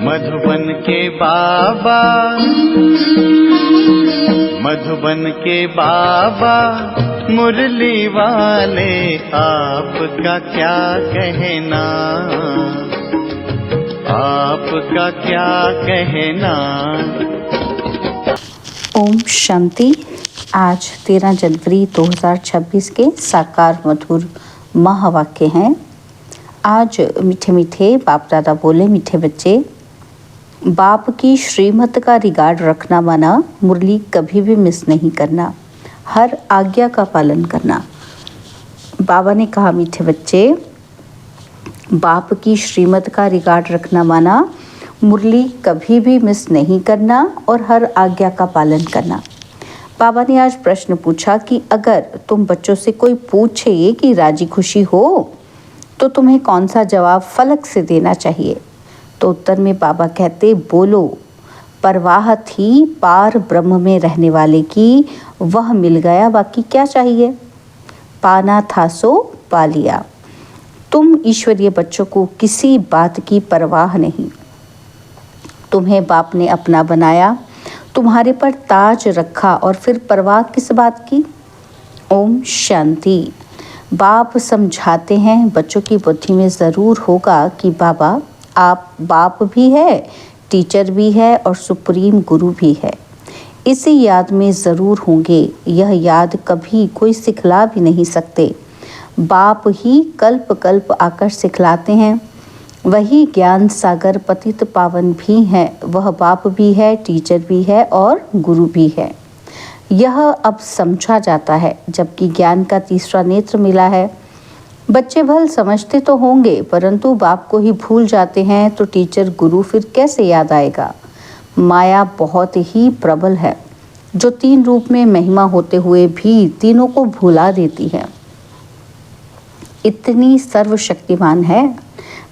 मधुबन के बाबा, मधुबन के बाबा मुरली वाले, आपका क्या कहना, आपका क्या कहना। ओम शांति। आज 13 जनवरी 2026 के साकार मधुर महावाक्य हैं। आज मीठे मीठे बाप दादा बोले, मीठे बच्चे, बाप की श्रीमत का रिगार्ड रखना माना मुरली कभी भी मिस नहीं करना, हर आज्ञा का पालन करना। बाबा ने कहा, मीठे बच्चे, बाप की श्रीमत का रिगार्ड रखना माना मुरली कभी भी मिस नहीं करना और हर आज्ञा का पालन करना। बाबा ने आज प्रश्न पूछा कि अगर तुम बच्चों से कोई पूछे कि राजी खुशी हो तो तुम्हें कौन सा जवाब फलक से देना चाहिए। तो उत्तर में बाबा कहते, बोलो, परवाह थी पार ब्रह्म में रहने वाले की, वह मिल गया, बाकी क्या चाहिए। पाना था सो पा लिया। तुम ईश्वरीय बच्चों को किसी बात की परवाह नहीं। तुम्हें बाप ने अपना बनाया, तुम्हारे पर ताज रखा और फिर परवाह किस बात की। ओम शांति। बाप समझाते हैं, बच्चों की बुद्धि में ज़रूर होगा कि बाबा आप बाप भी है, टीचर भी है और सुप्रीम गुरु भी है। इसी याद में ज़रूर होंगे। यह याद कभी कोई सिखला भी नहीं सकते। बाप ही कल्प कल्प आकर सिखलाते हैं। वही ज्ञान सागर पतित पावन भी है। वह बाप भी है, टीचर भी है और गुरु भी है। यह अब समझा जाता है, जबकि ज्ञान का तीसरा नेत्र मिला है। बच्चे भल समझते तो होंगे, परंतु बाप को ही भूल जाते हैं तो टीचर गुरु फिर कैसे याद आएगा। माया बहुत ही प्रबल है, जो 3 रूप में महिमा होते हुए भी तीनों को भुला देती है। इतनी सर्वशक्तिमान है।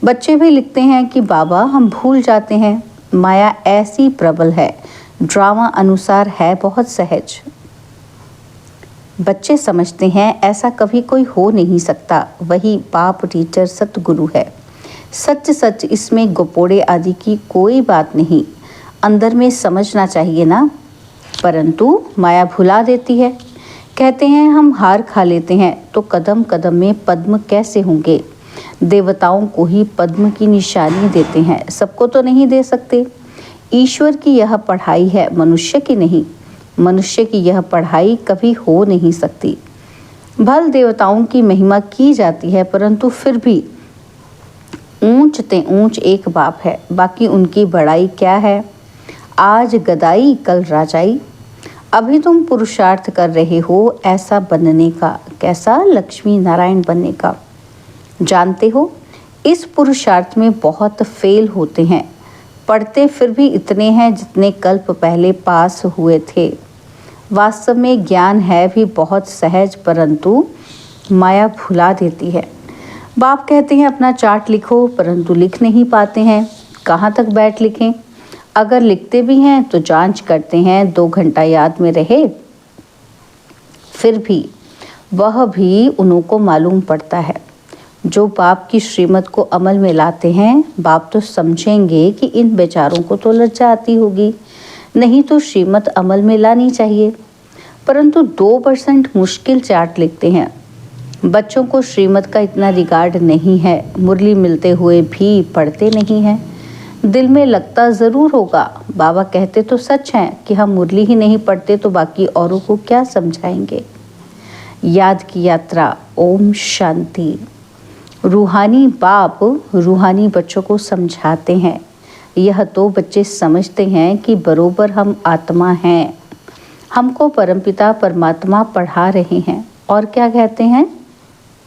बच्चे भी लिखते हैं कि बाबा हम भूल जाते हैं। माया ऐसी प्रबल है, ड्रामा अनुसार है बहुत सहज। बच्चे समझते हैं ऐसा कभी कोई हो नहीं सकता। वही बाप टीचर सतगुरु है। सच सच, इसमें गोपोड़े आदि की कोई बात नहीं। अंदर में समझना चाहिए ना, परंतु माया भुला देती है। कहते हैं हम हार खा लेते हैं तो कदम कदम में पद्म कैसे होंगे। देवताओं को ही पद्म की निशानी देते हैं, सबको तो नहीं दे सकते। ईश्वर की यह पढ़ाई है, मनुष्य की नहीं। मनुष्य की यह पढ़ाई कभी हो नहीं सकती। भल देवताओं की महिमा की जाती है, परंतु फिर भी ऊंच ते ऊंच एक बाप है, बाकी उनकी बड़ाई क्या है। आज गदाई कल राजाई। अभी तुम पुरुषार्थ कर रहे हो ऐसा बनने का, कैसा, लक्ष्मी नारायण बनने का। जानते हो इस पुरुषार्थ में बहुत फेल होते हैं। पढ़ते फिर भी इतने हैं जितने कल्प पहले पास हुए थे। वास्तव में ज्ञान है भी बहुत सहज, परंतु माया भुला देती है। बाप कहते हैं अपना चार्ट लिखो, परंतु लिख नहीं पाते हैं। कहाँ तक बैठ लिखें। अगर लिखते भी हैं तो जांच करते हैं 2 घंटा याद में रहे, फिर भी वह भी उन्हों को मालूम पड़ता है। जो बाप की श्रीमत को अमल में लाते हैं, बाप तो समझेंगे कि इन बेचारों को तो लज्जा आती होगी, नहीं तो श्रीमत अमल में लानी चाहिए। परंतु 2% मुश्किल चार्ट लिखते हैं। बच्चों को श्रीमत का इतना रिगार्ड नहीं है। मुरली मिलते हुए भी पढ़ते नहीं हैं। दिल में लगता ज़रूर होगा। बाबा कहते तो सच हैं कि हम मुरली ही नहीं पढ़ते तो बाकी औरों को क्या समझाएंगे। याद की यात्रा। ओम शांति। रूहानी बाप रूहानी बच्चों को समझाते हैं। यह तो बच्चे समझते हैं कि बरोबर हम आत्मा हैं। हमको परमपिता परमात्मा पढ़ा रहे हैं और क्या कहते हैं,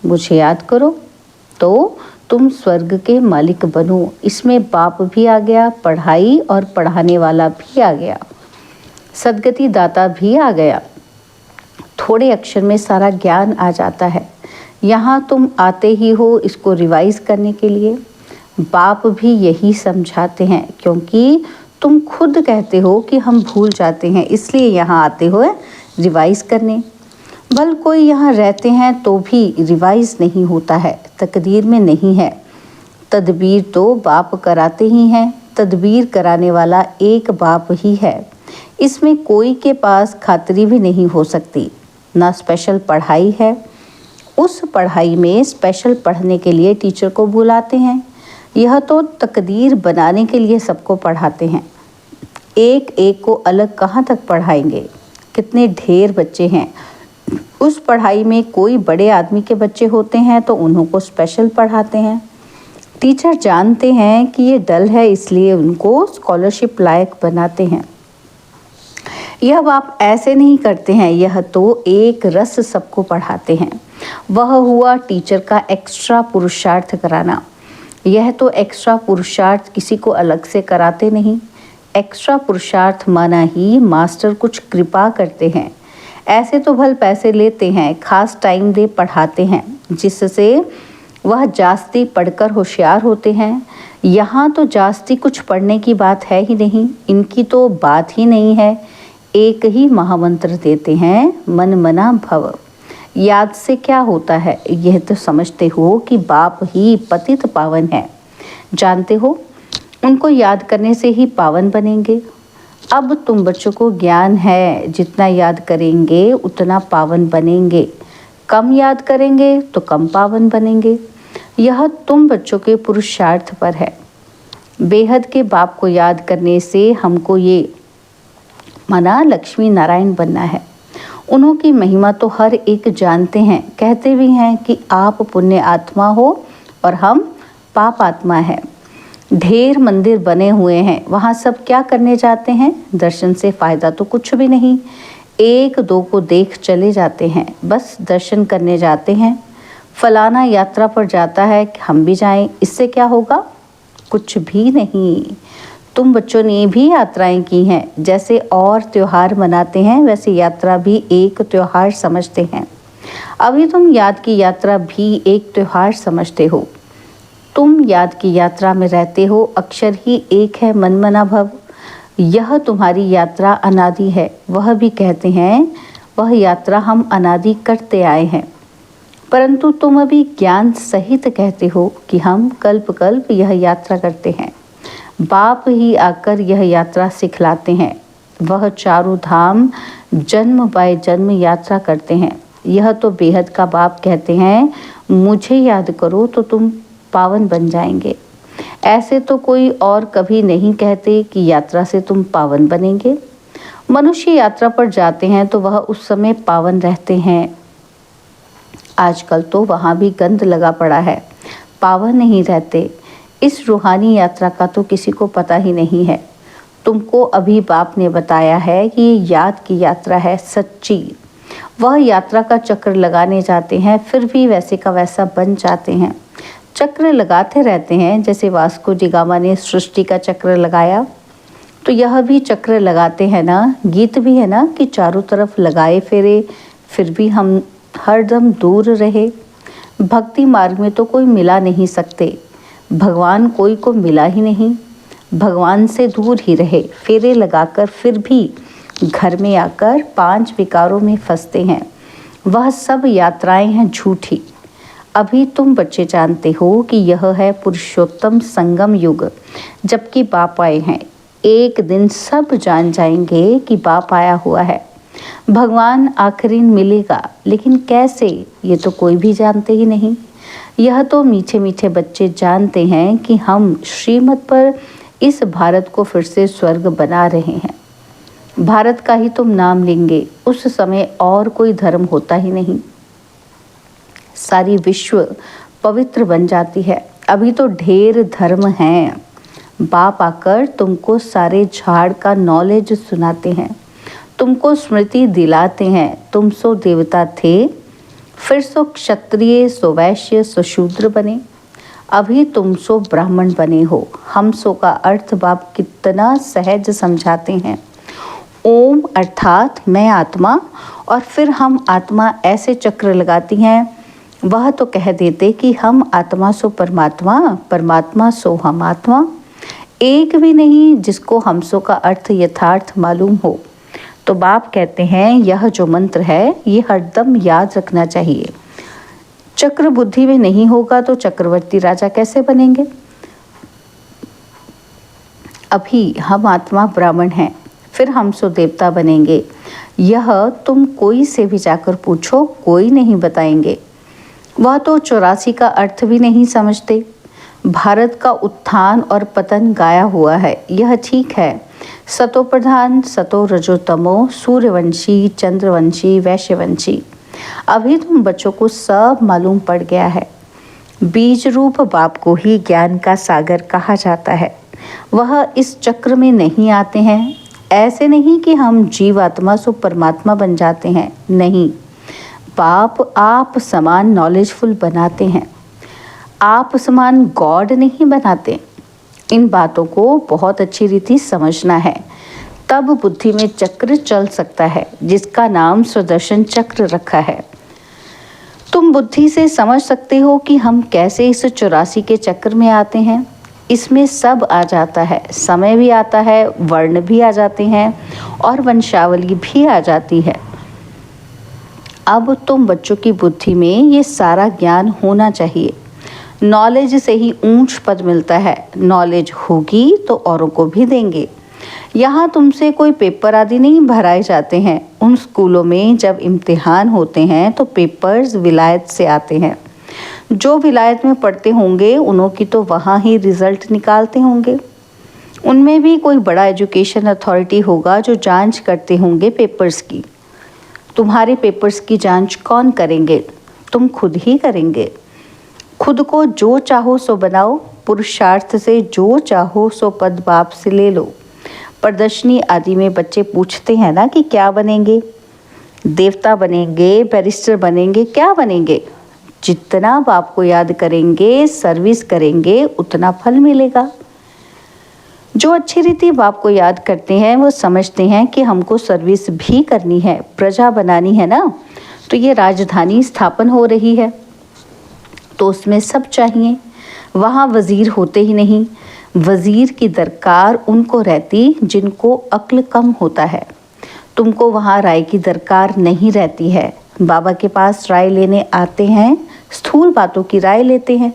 मुझे याद करो तो तुम स्वर्ग के मालिक बनो। इसमें बाप भी आ गया, पढ़ाई और पढ़ाने वाला भी आ गया, सद्गति दाता भी आ गया। थोड़े अक्षर में सारा ज्ञान आ जाता है। यहाँ तुम आते ही हो इसको रिवाइज करने के लिए। बाप भी यही समझाते हैं, क्योंकि तुम खुद कहते हो कि हम भूल जाते हैं, इसलिए यहाँ आते हो रिवाइज करने। भल कोई यहाँ रहते हैं तो भी रिवाइज नहीं होता है, तकदीर में नहीं है। तदबीर तो बाप कराते ही हैं, तदबीर कराने वाला एक बाप ही है। इसमें कोई के पास खातरी भी नहीं हो सकती। ना स्पेशल पढ़ाई है, उस पढ़ाई में स्पेशल पढ़ने के लिए टीचर को बुलाते हैं। यह तो तकदीर बनाने के लिए सबको पढ़ाते हैं। एक एक को अलग कहाँ तक पढ़ाएंगे? कितने ढेर बच्चे हैं। उस पढ़ाई में कोई बड़े आदमी के बच्चे होते हैं तो उन्हों को स्पेशल पढ़ाते हैं। टीचर जानते हैं कि ये डल है, इसलिए उनको स्कॉलरशिप लायक बनाते हैं। यह बाप ऐसे नहीं करते हैं, यह तो एक रस सबको पढ़ाते हैं। वह हुआ टीचर का एक्स्ट्रा पुरुषार्थ कराना। यह तो एक्स्ट्रा पुरुषार्थ किसी को अलग से कराते नहीं। एक्स्ट्रा पुरुषार्थ माना ही मास्टर कुछ कृपा करते हैं। ऐसे तो भल पैसे लेते हैं, खास टाइम दे पढ़ाते हैं, जिससे वह जास्ती पढ़कर होशियार होते हैं। यहाँ तो जास्ती कुछ पढ़ने की बात है ही नहीं, इनकी तो बात ही नहीं है। एक ही महामंत्र देते हैं, मन मना भव। याद से क्या होता है? यह तो समझते हो कि बाप ही पतित पावन है। जानते हो, उनको याद करने से ही पावन बनेंगे। अब तुम बच्चों को ज्ञान है, जितना याद करेंगे उतना पावन बनेंगे। कम याद करेंगे तो कम पावन बनेंगे। यह तुम बच्चों के पुरुषार्थ पर है। बेहद के बाप को याद करने से हमको ये माना लक्ष्मी नारायण बनना है। उन्हों की महिमा तो हर एक जानते हैं। कहते भी हैं कि आप पुण्य आत्मा हो और हम पाप आत्मा है। ढेर मंदिर बने हुए हैं, वहाँ सब क्या करने जाते हैं? दर्शन से फ़ायदा तो कुछ भी नहीं। एक दो को देख चले जाते हैं, बस दर्शन करने जाते हैं। फलाना यात्रा पर जाता है कि हम भी जाएं, इससे क्या होगा? कुछ भी नहीं। तुम बच्चों ने भी यात्राएं की हैं। जैसे और त्योहार मनाते हैं, वैसे यात्रा भी एक त्योहार समझते हैं। अभी तुम याद की यात्रा भी एक त्योहार समझते हो। तुम याद की यात्रा में रहते हो, अक्षर ही एक है, मन मना भव। यह तुम्हारी यात्रा अनादि है। वह भी कहते हैं वह यात्रा हम अनादि करते आए हैं, परंतु तुम अभी ज्ञान सहित कहते हो कि हम कल्प कल्प यह यात्रा करते हैं। बाप ही आकर यह यात्रा सिखलाते हैं। वह चारों धाम जन्म बाय जन्म यात्रा करते हैं। यह तो बेहद का बाप कहते हैं, मुझे याद करो तो तुम पावन बन जाएंगे। ऐसे तो कोई और कभी नहीं कहते कि यात्रा से तुम पावन बनेंगे। मनुष्य यात्रा पर जाते हैं तो वह उस समय पावन रहते हैं। आजकल तो वहाँ भी गंद लगा पड़ा है, पावन नहीं रहते। इस रूहानी यात्रा का तो किसी को पता ही नहीं है। तुमको अभी बाप ने बताया है कि ये याद की यात्रा है सच्ची। वह यात्रा का चक्र लगाने जाते हैं, फिर भी वैसे का वैसा बन जाते हैं। चक्र लगाते रहते हैं, जैसे वास्को डी गामा ने सृष्टि का चक्र लगाया, तो यह भी चक्र लगाते हैं ना। गीत भी है ना कि चारों तरफ लगाए फेरे, फिर भी हम हरदम दूर रहे। भक्ति मार्ग में तो कोई मिला नहीं सकते। भगवान कोई को मिला ही नहीं, भगवान से दूर ही रहे। फेरे लगाकर फिर भी घर में आकर 5 विकारों में फंसते हैं। वह सब यात्राएं हैं झूठी। अभी तुम बच्चे जानते हो कि यह है पुरुषोत्तम संगम युग, जबकि बाप आए हैं। एक दिन सब जान जाएंगे कि बाप आया हुआ है। भगवान आखिरी मिलेगा, लेकिन कैसे, ये तो कोई भी जानते ही नहीं। यह तो मीठे मीठे बच्चे जानते हैं कि हम श्रीमत पर इस भारत को फिर से स्वर्ग बना रहे हैं। भारत का ही तुम नाम लेंगे, उस समय और कोई धर्म होता ही नहीं। सारी विश्व पवित्र बन जाती है। अभी तो ढेर धर्म हैं। बाप आकर तुमको सारे झाड़ का नॉलेज सुनाते हैं, तुमको स्मृति दिलाते हैं। तुम सो देवता थे, फिर सो क्षत्रिय, सो वैश्य, सो शूद्र बने। अभी तुम सो ब्राह्मण बने हो। हम सो का अर्थ बाप कितना सहज समझाते हैं। ओम अर्थात मैं आत्मा, और फिर हम आत्मा ऐसे चक्र लगाती हैं। वह तो कह देते कि हम आत्मा सो परमात्मा, परमात्मा सो हम आत्मा। एक भी नहीं जिसको हम सो का अर्थ यथार्थ मालूम हो। तो बाप कहते हैं यह जो मंत्र है ये हरदम याद रखना चाहिए। चक्र बुद्धि में नहीं होगा तो चक्रवर्ती राजा कैसे बनेंगे? अभी हम आत्मा ब्राह्मण हैं, फिर हम सो देवता बनेंगे। यह तुम कोई से भी जाकर पूछो, कोई नहीं बताएंगे। वह तो 84 का अर्थ भी नहीं समझते। भारत का उत्थान और पतन गाया हुआ है, यह ठीक है। सतो प्रधान, सतो रजोतमो, सूर्यवंशी, चंद्रवंशी, वैश्यवंशी। अभी तुम बच्चों को सब मालूम पड़ गया है। बीज रूप बाप को ही ज्ञान का सागर कहा जाता है। वह इस चक्र में नहीं आते हैं। ऐसे नहीं कि हम जीवात्मा से परमात्मा बन जाते हैं, नहीं। बाप आप समान नॉलेजफुल बनाते हैं, आप समान गॉड नहीं बनाते। इन बातों को बहुत अच्छी रीति समझना है, तब बुद्धि में चक्र चल सकता है, जिसका नाम सुदर्शन चक्र रखा है। तुम बुद्धि से समझ सकते हो कि हम कैसे इस 84 के चक्र में आते हैं। इसमें सब आ जाता है, समय भी आता है, वर्ण भी आ जाते हैं और वंशावली भी आ जाती है। अब तुम बच्चों की बुद्धि में ये सारा ज्ञान होना चाहिए। नॉलेज से ही ऊंच पद मिलता है। नॉलेज होगी तो औरों को भी देंगे। यहाँ तुमसे कोई पेपर आदि नहीं भराए जाते हैं। उन स्कूलों में जब इम्तिहान होते हैं तो पेपर्स विलायत से आते हैं। जो विलायत में पढ़ते होंगे उन्हों की तो वहाँ ही रिजल्ट निकालते होंगे। उनमें भी कोई बड़ा एजुकेशन अथॉरिटी होगा जो जांच करते होंगे पेपर्स की। तुम्हारे पेपर्स की जांच कौन करेंगे? तुम खुद ही करेंगे। खुद को जो चाहो सो बनाओ, पुरुषार्थ से जो चाहो सो पद बाप से ले लो। प्रदर्शनी आदि में बच्चे पूछते हैं ना कि क्या बनेंगे, देवता बनेंगे, बैरिस्टर बनेंगे, क्या बनेंगे? जितना बाप को याद करेंगे, सर्विस करेंगे, उतना फल मिलेगा। जो अच्छी रीति बाप को याद करते हैं वो समझते हैं कि हमको सर्विस भी करनी है, प्रजा बनानी है ना। तो ये राजधानी स्थापन हो रही है तो उसमें सब चाहिए। वहाँ वज़ीर होते ही नहीं। वज़ीर की दरकार उनको रहती जिनको अक्ल कम होता है। तुमको वहाँ राय की दरकार नहीं रहती है। बाबा के पास राय लेने आते हैं, स्थूल बातों की राय लेते हैं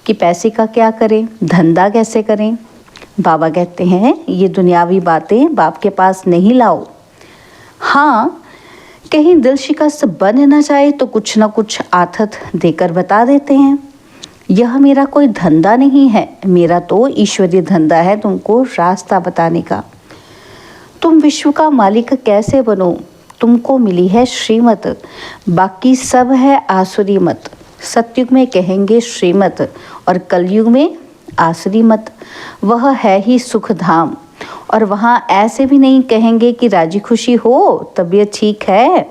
कि पैसे का क्या करें, धंधा कैसे करें। बाबा कहते हैं ये दुनियावी बातें बाप के पास नहीं लाओ। हाँ, कहीं दिल शिकस्त बन न जाए तो कुछ न कुछ आथत देकर बता देते हैं। यह मेरा कोई धंधा नहीं है, मेरा तो ईश्वरीय धंधा है तुमको रास्ता बताने का। तुम विश्व का मालिक कैसे बनो? तुमको मिली है श्रीमत, बाकी सब है आसुरी मत। सतयुग में कहेंगे श्रीमत और कलयुग में आसुरी मत। वह है ही सुख धाम। और वहाँ ऐसे भी नहीं कहेंगे कि राजी खुशी हो, तबीयत ठीक है।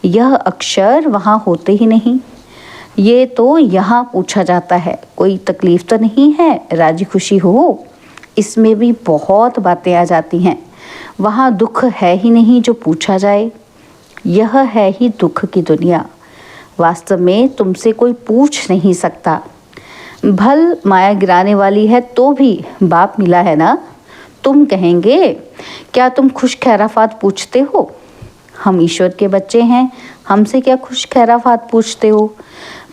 यह अक्षर वहाँ होते ही नहीं। ये तो यहाँ पूछा जाता है, कोई तकलीफ तो नहीं है, राजी खुशी हो। इसमें भी बहुत बातें आ जाती हैं। वहाँ दुख है ही नहीं जो पूछा जाए। यह है ही दुख की दुनिया। वास्तव में तुमसे कोई पूछ नहीं सकता। भल माया गिराने वाली है तो भी बाप मिला है ना। तुम कहेंगे क्या तुम खुश खैराफात पूछते हो? हम ईश्वर के बच्चे हैं, हमसे क्या खुश खैराफात पूछते हो?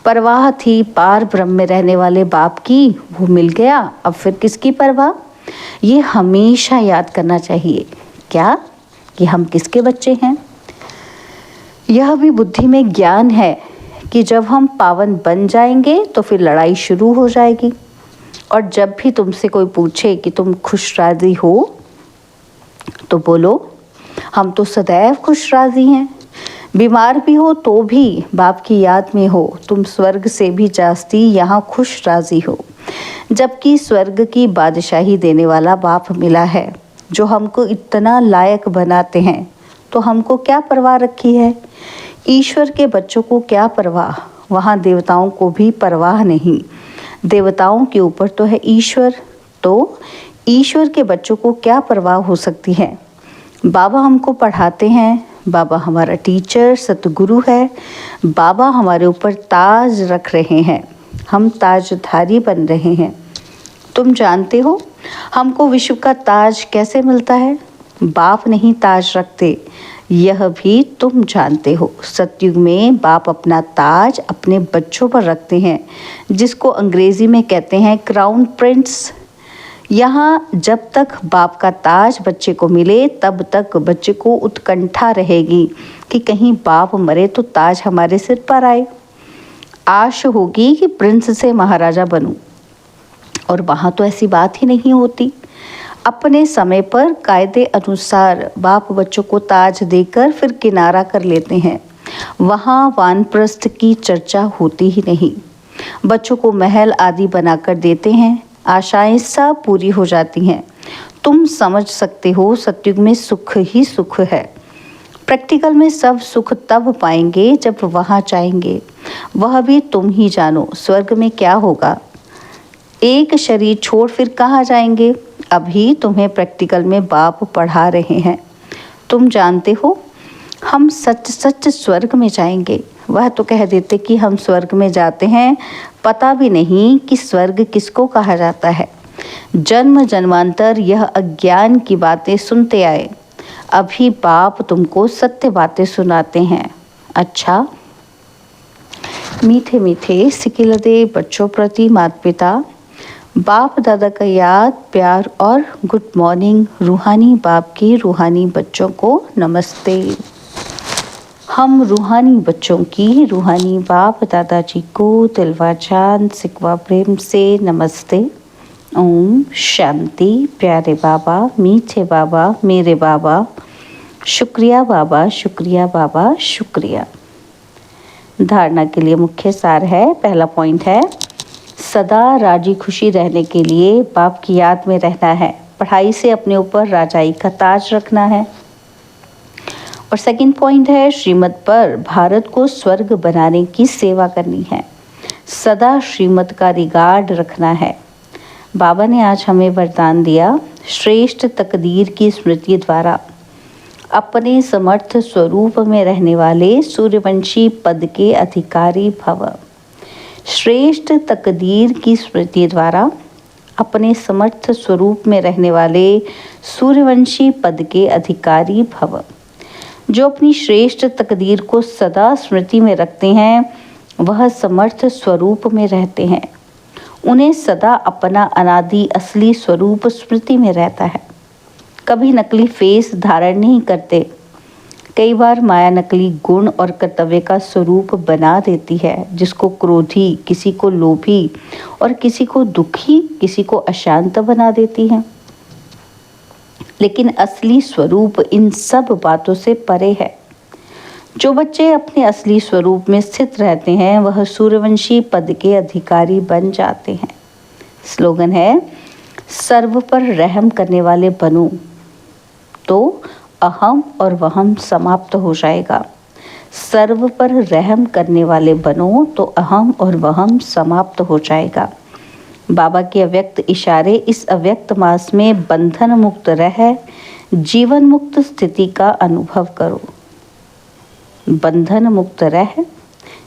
परवाह थी पार ब्रह्म में रहने वाले बाप की, वो मिल गया, अब फिर किसकी परवाह? ये हमेशा याद करना चाहिए। क्या कि हम किसके बच्चे हैं। यह भी बुद्धि में ज्ञान है कि जब हम पावन बन जाएंगे तो फिर लड़ाई शुरू हो जाएगी। और जब भी तुमसे कोई पूछे कि तुम खुश राजी हो तो बोलो हम तो सदैव खुश राजी हैं। बीमार भी हो तो भी बाप की याद में हो। तुम स्वर्ग से भी जास्ती यहाँ खुश राजी हो, जबकि स्वर्ग की बादशाही देने वाला बाप मिला है जो हमको इतना लायक बनाते हैं। तो हमको क्या परवाह रखी है? ईश्वर के बच्चों को क्या परवाह? वहाँ देवताओं को भी परवाह नहीं। देवताओं के ऊपर तो है ईश्वर, तो ईश्वर के बच्चों को क्या परवाह हो सकती है। बाबा हमको पढ़ाते हैं, बाबा हमारा टीचर सतगुरु है। बाबा हमारे ऊपर ताज रख रहे हैं, हम ताजधारी बन रहे हैं। तुम जानते हो हमको विश्व का ताज कैसे मिलता है? बाप नहीं ताज रखते, यह भी तुम जानते हो। सतयुग में बाप अपना ताज अपने बच्चों पर रखते हैं, जिसको अंग्रेजी में कहते हैं क्राउन प्रिंस। यहाँ जब तक बाप का ताज बच्चे को मिले तब तक बच्चे को उत्कंठा रहेगी कि कहीं बाप मरे तो ताज हमारे सिर पर आए। आश होगी कि प्रिंस से महाराजा बनूं, और वहाँ तो ऐसी बात ही नहीं होती। अपने समय पर कायदे अनुसार बाप बच्चों को ताज देकर फिर किनारा कर लेते हैं। वहाँ वानप्रस्थ की चर्चा होती ही नहीं। बच्चों को महल आदि बनाकर देते हैं, आशाएं सब पूरी हो जाती हैं। तुम समझ सकते हो सतयुग में सुख ही सुख है। प्रैक्टिकल में सब सुख तब पाएंगे जब वहाँ जाएंगे। वह भी तुम ही जानो स्वर्ग में क्या होगा। एक शरीर छोड़ फिर कहाँ जाएंगे। अभी तुम्हें प्रैक्टिकल में बाप पढ़ा रहे हैं। तुम जानते हो हम सच सच स्वर्ग में जाएंगे। वह तो कह देते कि हम स्वर्ग में जाते हैं, पता भी नहीं कि स्वर्ग किसको कहा जाता है। जन्म जन्मांतर यह अज्ञान की बातें सुनते आए, अभी बाप तुमको सत्य बातें सुनाते हैं। अच्छा, मीठे मीठे सिकिलदे बच्चों प्रति माता पिता, बाप दादा का याद प्यार और गुड मॉर्निंग। रूहानी बाप के रूहानी बच्चों को नमस्ते। हम रूहानी बच्चों की रूहानी बाप दादाजी को दिलवा जान सिकवा प्रेम से नमस्ते। ओम शांति। प्यारे बाबा, मीठे बाबा, मेरे बाबा, शुक्रिया बाबा, शुक्रिया बाबा, शुक्रिया। धारणा के लिए मुख्य सार है। पहला पॉइंट है सदा राजी खुशी रहने के लिए बाप की याद में रहना है। पढ़ाई से अपने ऊपर राजाई का ताज रखना है। और सेकंड पॉइंट है श्रीमत पर भारत को स्वर्ग बनाने की सेवा करनी है। सदा श्रीमत का रिगार्ड रखना है। बाबा ने आज हमें वरदान दिया, श्रेष्ठ तकदीर की स्मृति द्वारा अपने समर्थ स्वरूप में रहने वाले सूर्यवंशी पद के अधिकारी भव। श्रेष्ठ तकदीर की स्मृति द्वारा अपने समर्थ स्वरूप में रहने वाले सूर्यवंशी पद के अधिकारी भव। जो अपनी श्रेष्ठ तकदीर को सदा स्मृति में रखते हैं वह समर्थ स्वरूप में रहते हैं। उन्हें सदा अपना अनादि असली स्वरूप स्मृति में रहता है। कभी नकली फेस धारण नहीं करते। कई बार माया नकली गुण और कर्तव्य का स्वरूप बना देती है, जिसको क्रोधी, किसी को लोभी और किसी को दुखी, किसी को अशांत बना देती है। लेकिन असली स्वरूप इन सब बातों से परे है। जो बच्चे अपने असली स्वरूप में स्थित रहते हैं वह सूर्यवंशी पद के अधिकारी बन जाते हैं। स्लोगन है सर्व पर रहम करने वाले बनो तो अहम और वहम समाप्त हो जाएगा। सर्व पर रहम करने वाले बनो तो अहम और वहम समाप्त हो जाएगा। बाबा के अव्यक्त इशारे इस अव्यक्त मास में बंधन मुक्त रह जीवन मुक्त स्थिति का अनुभव करो। बंधन मुक्त रह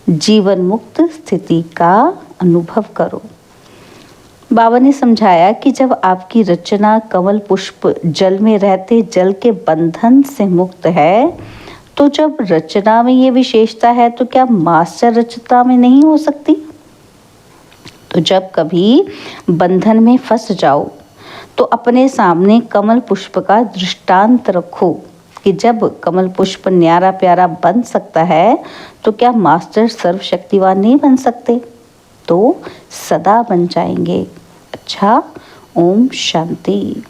जीवन मुक्त स्थिति का अनुभव करो। बाबा ने समझाया कि जब आपकी रचना कमल पुष्प जल में रहते जल के बंधन से मुक्त है, तो जब रचना में ये विशेषता है तो क्या मास्टर रचना में नहीं हो सकती। तो जब कभी बंधन में फंस जाओ तो अपने सामने कमल पुष्प का दृष्टांत रखो कि जब कमल पुष्प न्यारा प्यारा बन सकता है तो क्या मास्टर सर्वशक्तिवान नहीं बन सकते। तो सदा बन जाएंगे। अच्छा, ओम शांति।